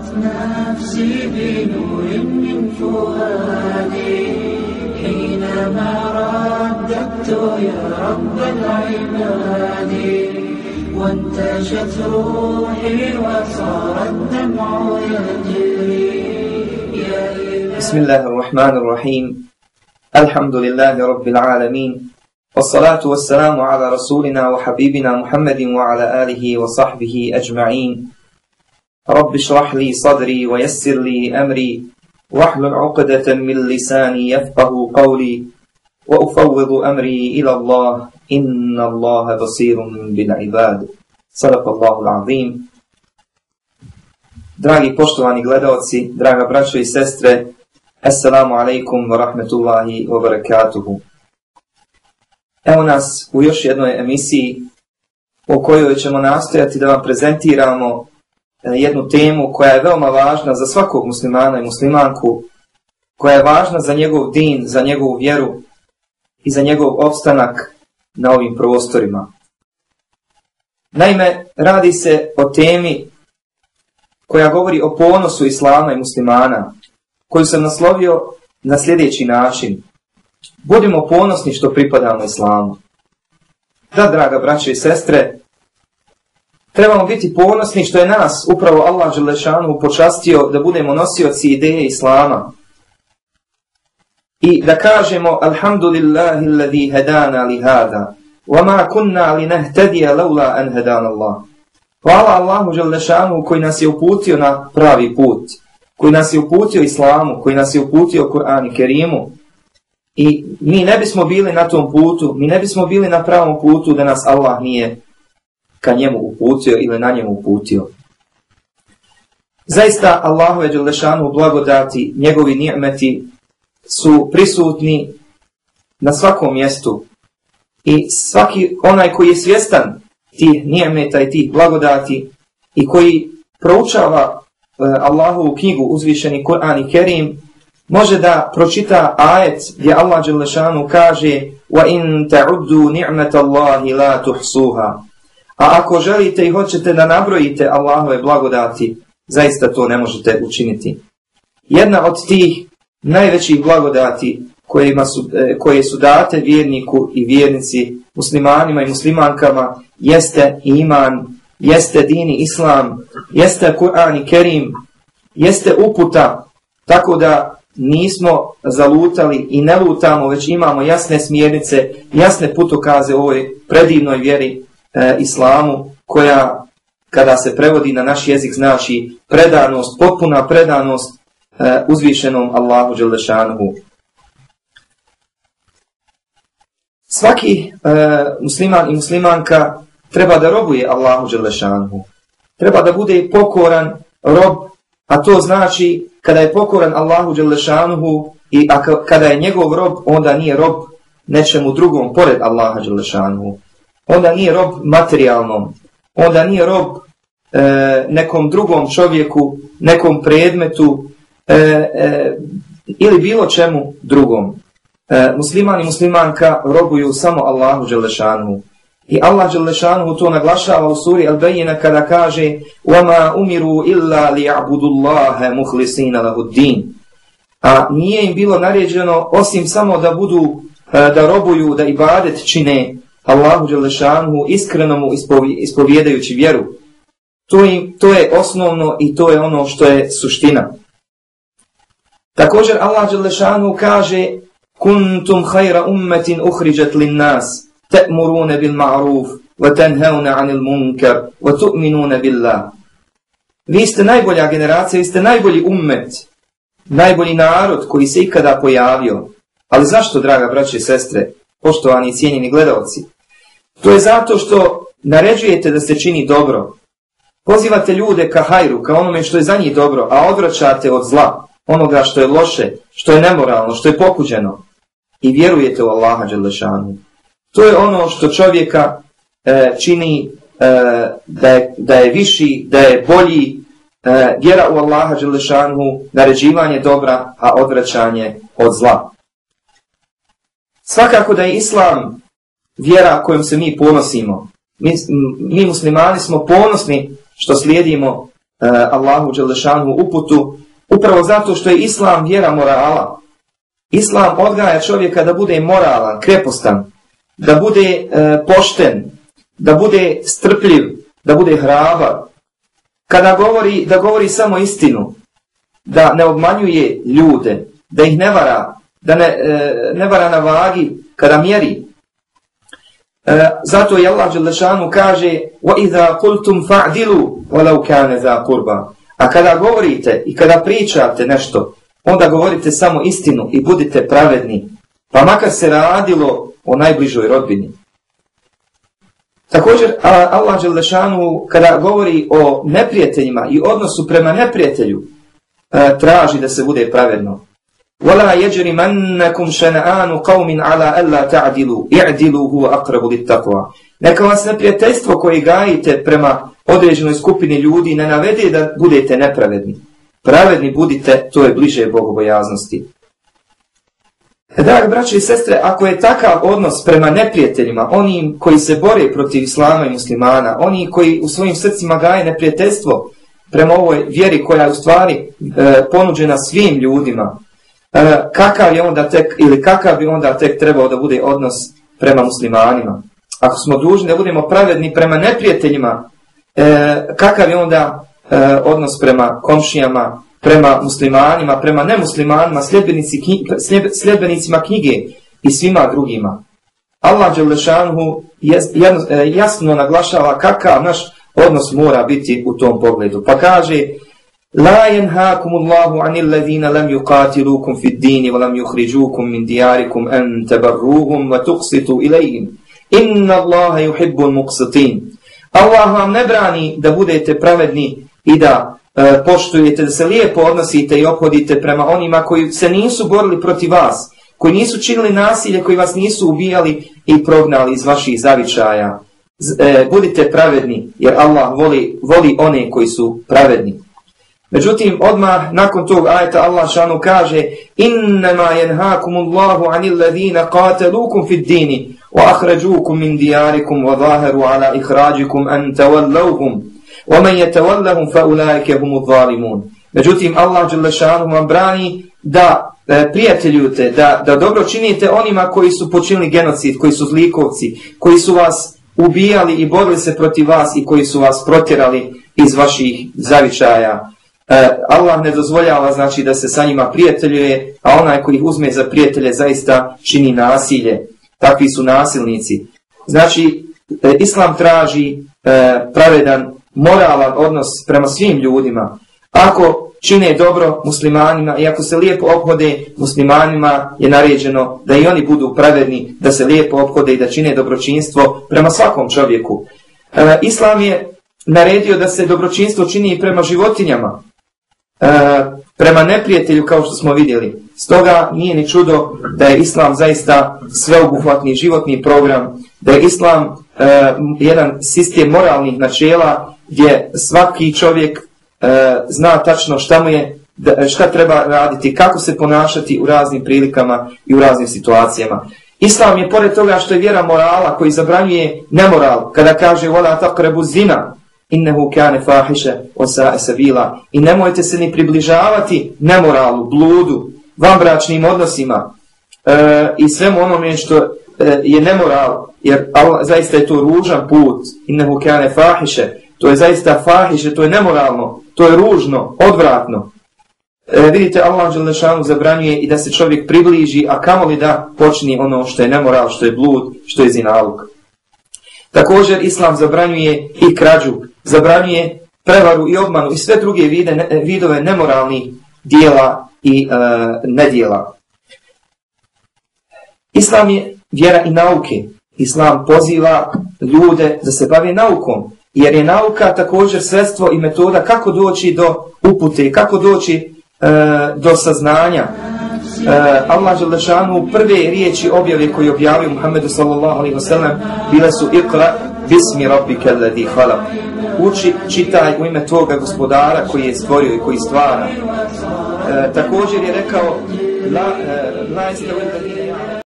أنارت نفسي بنور من فؤادي حينما رددت يا رب العباد وانتشت روحي وصار الدمع يجري. بسم الله الرحمن الرحيم. الحمد لله رب العالمين والصلاة والسلام على رسولنا وحبيبنا محمد وعلى آله وصحبه أجمعين. رب اشرح لي صدري ويسر لي أمري واحلل عقدة من لساني يفقه قولي وأفوض أمري إلى الله إن الله بصير بالعباد. صدق الله العظيم. Dragi poštovani gledalci, draga braćo i sestre, assalamu alaikum wa rahmetullahi wa barakatuhu. Evo nas u još jednoj emisiji u kojoj ćemo nastojati da vam prezentiramo jednu temu koja je veoma važna za svakog muslimana i muslimanku, koja je važna za njegov din, za njegovu vjeru i za njegov opstanak na ovim prostorima. Naime, radi se o temi koja govori o ponosu islama i muslimana, koju sam naslovio na sljedeći način. Budimo ponosni što pripadamo islamu. Da, draga braćo i sestre, trebamo biti ponosni što je nas upravo Allah dželešanu počastio da budemo nosioci ideje islama. I da kažemo alhamdulillahi alladhi hadana li hada wa ma kunna linahtadiya laula an hadana Allah. Hvala Allahu dželešanu koji nas je uputio na pravi put, koji nas je uputio islamu, koji nas je uputio Kur'anu i Kerimu. I mi ne bismo bili na tom putu, mi ne bismo bili na pravom putu da nas Allah nije ka njemu uputio ili na njemu uputio. Zaista Allahove dželešanu blagodati, njegovi ni'meti su prisutni na svakom mjestu. I svaki onaj koji je svjestan tih ni'meta i tih blagodati i koji proučava Allahovu knjigu, uzvišeni Kur'an i Kerim, može da pročita ajet gdje Allah dželešanu kaže وَإِن تَعُدُّوا نِعْمَةَ اللَّهِ لَا تُحْصُوهَا. A ako želite i hoćete da nabrojite Allahove blagodati, zaista to ne možete učiniti. Jedna od tih najvećih blagodati koje su date vjerniku i vjernici, muslimanima i muslimankama, jeste iman, jeste dini islam, jeste Kur'an i Kerim, jeste uputa, tako da nismo zalutali i ne lutamo, već imamo jasne smjernice, jasne putokaze u ovoj predivnoj vjeri islamu, koja kada se prevodi na naš jezik znači predanost, potpuna predanost uzvišenom Allahu dželešanuhu. Svaki musliman i muslimanka treba da robuje Allahu dželešanuhu. Treba da bude pokoran rob, a to znači kada je pokoran Allahu dželešanuhu i kada je njegov rob, onda nije rob nečemu drugom pored Allaha dželešanuhu. Onda nije rob materijalnom, onda nije rob nekom drugom čovjeku, nekom predmetu ili bilo čemu drugom. Musliman i muslimanka robuju samo Allahu dželešanuhu. I Allah dželešanuhu to naglašava u suri Al-Bajina kada kaže وَمَا أُمِرُوا إِلَّا لِيَعْبُدُ اللَّهَ مُخْلِصِينَ لَهُ الدِّينَ. A nije im bilo naređeno osim samo da budu, da robuju, da ibadet čine Allahu dželešanuhu iskreno mu ispovjedajući vjeru. To je osnovno i to je ono što je suština. Također Allah dželešanuhu kaže kuntum khayra ummatin ukhrijat lin-nas ta'muruna bil ma'ruf wa tanhauna 'anil munkar wa tu'minuna billah. Vi ste najbolja generacija, vi ste najbolji ummet, najbolji narod koji se ikada pojavio. Ali zašto, draga braće i sestre, poštovani i cijenjeni gledalci? To je zato što naređujete da se čini dobro. Pozivate ljude ka hajru, ka onome što je za njih dobro, a odvraćate od zla, onoga što je loše, što je nemoralno, što je pokuđeno. I vjerujete u Allaha dželešanu. To je ono što čovjeka čini da je viši, da je bolji, vjera u Allaha dželešanu, naređivanje dobra, a odvraćanje od zla. Svakako da je islam vjera kojom se mi ponosimo. Mi muslimani smo ponosni što slijedimo Allahu dželešanu uputu, upravo zato što je Islam vjera morala. Islam odgaja čovjeka da bude moralan, krepostan, da bude pošten, da bude strpljiv, da bude hrabar. Kada govori, da govori samo istinu, da ne obmanjuje ljude, da ih ne vara, da ne vara na vagi kada mjeri. Zato je Allah dželešanu kaže وَإِذَا قُلْتُمْ فَعْدِلُوا وَلَوْ كَانَ ذَا قُرْبًا. A kada govorite i kada pričate nešto, onda govorite samo istinu i budite pravedni, pa makar se radilo o najbližoj rodbini. Također Allah dželešanu kada govori o neprijateljima i odnosu prema neprijatelju, traži da se bude pravedno. وَلَا يَجْرِمَنَّكُمْ شَنَآنُ قَوْمٍ عَلَىٰ أَلَّا تَعْدِلُوا اِعْدِلُوا هُوَ أَقْرَبُ لِلتَّقْوَى. Neka vas neprijateljstvo koje gajite prema određenoj skupini ljudi ne navede da budete nepravedni. Pravedni budite, to je bliže bogobojaznosti. Dragi braće i sestre, ako je takav odnos prema neprijateljima, onim koji se bore protiv islama i muslimana, oni koji u svojim srcima gaje neprijateljstvo prema ovoj vjeri koja je u stvari ponuđena svim ljudima, kakav bi onda tek trebao da bude odnos prema muslimanima? Ako smo dužni da budemo pravedni prema neprijateljima, kakav je onda odnos prema komšijama, prema muslimanima, prema nemuslimanima, sljedbenicima knjige i svima drugima? Allah dželešanu jasno naglašava kakav naš odnos mora biti u tom pogledu. Pa kaže: La yanhaakum Allahu 'anil ladhina lam yuqatilukum fid din wa lam yukhrijukum min diyarikum an tabarruhum wa tuqsitu ilayhim. Inna Allaha yuhibbul muqsitin. Allah vam ne brani da budete pravedni i da poštujete, da se lijepo odnosite i ophodite prema onima koji se nisu borili protiv vas, koji nisu činili nasilje, koji vas nisu ubijali i prognali iz vaših zavičaja. Budite pravedni, jer Allah voli one koji su pravedni. Međutim, odmah nakon tog ajeta Allah šanu kaže: Innama yanhaakum Allahu 'anil ladhina qataluukum fid dini wa akhrajuukum min diyarikum wa zaharu 'ala ikhrajikum an tawallawhum wa man yatawallahum fa ulaika humuz zalimun. Međutim, Allah dželle šanu vam brani da prijateljujete, da dobro činite onima koji su počinili genocid, koji su zlikovci, koji su vas ubijali i borili se protiv vas i koji su vas protjerali iz vaših zavičaja. Allah ne dozvoljava znači da se sa njima prijateljuje, a onaj koji ih uzme za prijatelje zaista čini nasilje. Takvi su nasilnici. Znači, Islam traži pravedan, moralan odnos prema svim ljudima. Ako čine dobro muslimanima i ako se lijepo ophode muslimanima, je naređeno da i oni budu pravedni, da se lijepo ophode i da čine dobročinstvo prema svakom čovjeku. Islam je naredio da se dobročinstvo čini i prema životinjama, prema neprijatelju, kao što smo vidjeli. Stoga nije ni čudo da je Islam zaista sveobuhvatni životni program, da je Islam jedan sistem moralnih načela gdje svaki čovjek zna tačno šta treba raditi, kako se ponašati u raznim prilikama i u raznim situacijama. Islam je, pored toga što je vjera morala koji zabranjuje nemoral, kada kaže وَلَا تَقْرَبُ zina innehu kane fahiše osa esabila, i nemojte se ni približavati nemoralu, bludu, vanbračnim odnosima i svemu onome što je nemoral, jer zaista je to ružan put. Innehu kane fahiše, to je zaista fahiše, to je nemoralno, to je ružno, odvratno. Vidite, Allah dželle šanu zabranjuje i da se čovjek približi, a kamoli da počini ono što je nemoral, što je blud, što je zinaluk. Također Islam zabranjuje i krađu, zabranjuje prevaru i obmanu i sve druge vidove nemoralnih dijela i nedjela. Islam je vjera i nauke. Islam poziva ljude da se bave naukom, jer je nauka također sredstvo i metoda kako doći do upute, kako doći do saznanja. Allah dželle šanu prve riječi objave koje objavio Muhammedu sallallahu alejhi ve sellem bile su Iqra bismi rabbikal ladzi khalaq. Uči, čitaj u ime tvoga gospodara koji je stvorio i koji stvara. Također je rekao la yastawi